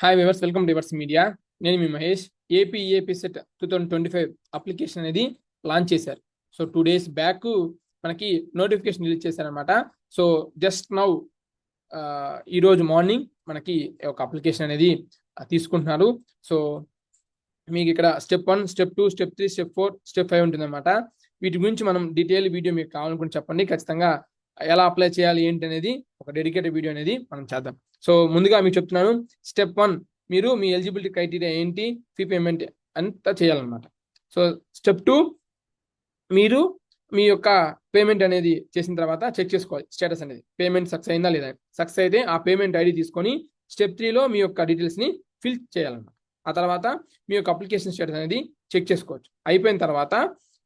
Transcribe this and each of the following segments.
Hi viewers, welcome to reverse media. నేను మీ Mahesh. AP set 2025 application అనేది launch చేశారు. So 2 days back మనకి notification release చేశారనమాట. సో జస్ట్ నౌ ఈరోజు మార్నింగ్ మనకి ఒక అప్లికేషన్ అనేది తీసుకుంటున్నారు. సో మీకు ఇక్కడ step 1, step 2, step 3, step 4, step 5 ఉంటుందన్నమాట. వీటి గురించి మనం డీటెయిల్ వీడియో మీకు కావాలనుకుంటే చెప్పండి. ఖచ్చితంగా ఎలా అప్లై చేయాలి ఏంటి అనేది ఒక డెడికేటెడ్ వీడియో అనేది మనం చేద్దాం. సో ముందుగా మీకు చెప్తున్నాను, స్టెప్ 1 మీరు మీ ఎలిజిబిలిటీ క్రైటీరియా ఏంటి, ఫీ పేమెంట్ అంతా చేయాలన్నమాట. సో స్టెప్ 2 మీరు మీ యొక్క పేమెంట్ అనేది చేసిన తర్వాత చెక్ చేసుకోవాలి స్టేటస్ అనేది, పేమెంట్ సక్సెస్ అయిందా లేదా. సక్సెస్ అయితే ఆ పేమెంట్ ఐడి తీసుకొని స్టెప్ 3లో మీ యొక్క డీటెయిల్స్ని ఫిల్ చేయాలన్నమాట. ఆ తర్వాత మీ యొక్క అప్లికేషన్ స్టేటస్ అనేది చెక్ చేసుకోవచ్చు. అయిపోయిన తర్వాత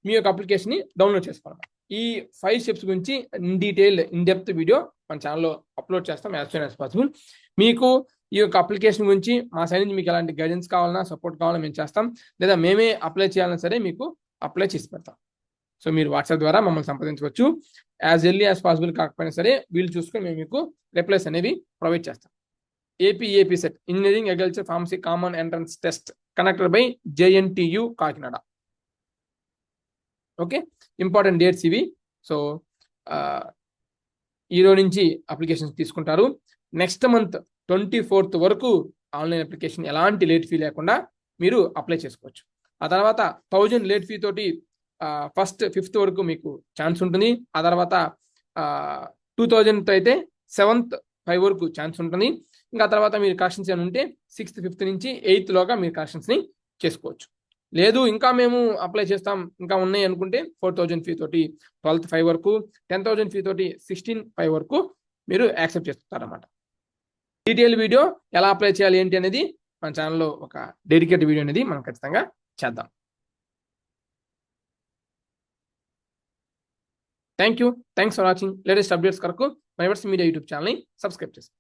మీ యొక్క అప్లికేషన్ని డౌన్లోడ్ చేసుకోవాలి. ఈ 5 స్టెప్స్ గురించి ఇన్ డెప్త్ వీడియో మన ఛానల్లో అప్లోడ్ చేస్తాం యాజ్ సూన్ యాజ్ పాసిబుల్. మీకు ఈ యొక్క అప్లికేషన్ గురించి మా సైడ్ నుంచి మీకు ఎలాంటి గైడెన్స్ కావాలన్నా, సపోర్ట్ కావాలన్నా మేము చేస్తాం. లేదా మేమే అప్లై చేయాలన్నా సరే మీకు అప్లై చేసి పెడతాం. సో మీరు వాట్సాప్ ద్వారా మమ్మల్ని సంప్రదించవచ్చు. యాజ్ ఎర్లీ యాజ్ పాసిబుల్ కాకపోయినా సరే వీళ్ళు చూసుకొని మేము మీకు రిప్లైస్ అనేవి ప్రొవైడ్ చేస్తాం. AP set engineering agriculture pharmacy common entrance test conducted by JNTU Kakinada. Okay, important dates ఇవి. సో ఈరోజు నుంచి అప్లికేషన్స్ తీసుకుంటారు. నెక్స్ట్ మంత్ 24th వరకు ఆన్లైన్ అప్లికేషన్ ఎలాంటి లేట్ ఫీ లేకుండా మీరు అప్లై చేసుకోవచ్చు. ఆ తర్వాత 1000 లేట్ ఫీ తోటి 1st 5th వరకు మీకు ఛాన్స్ ఉంటుంది. ఆ తర్వాత 2000 అయితే 7th 5 వరకు ఛాన్స్ ఉంటుంది. ఇంకా తర్వాత మీరు కరెక్షన్స్ ఏమైనా ఉంటే 6th 5th నుంచి 8th లోగా మీరు కరెక్షన్స్ని చేసుకోవచ్చు. లేదు ఇంకా మేము అప్లై చేస్తాం ఇంకా ఉన్నాయి అనుకుంటే 4000 ఫీ తోటి 12th 5 వరకు, 10,000 ఫీ తోటి 16th 5 వరకు మీరు యాక్సెప్ట్ చేస్తారన్నమాట. డీటెయిల్ వీడియో ఎలా అప్లై చేయాలి ఏంటి అనేది మన ఛానల్లో ఒక డెడికేటెడ్ వీడియో అనేది మనం ఖచ్చితంగా చేద్దాం. Thanks for watching. Latest updates కొరకు రివర్స్ మీడియా యూట్యూబ్ ఛానల్ని సబ్స్క్రైబ్ చేస్తాం.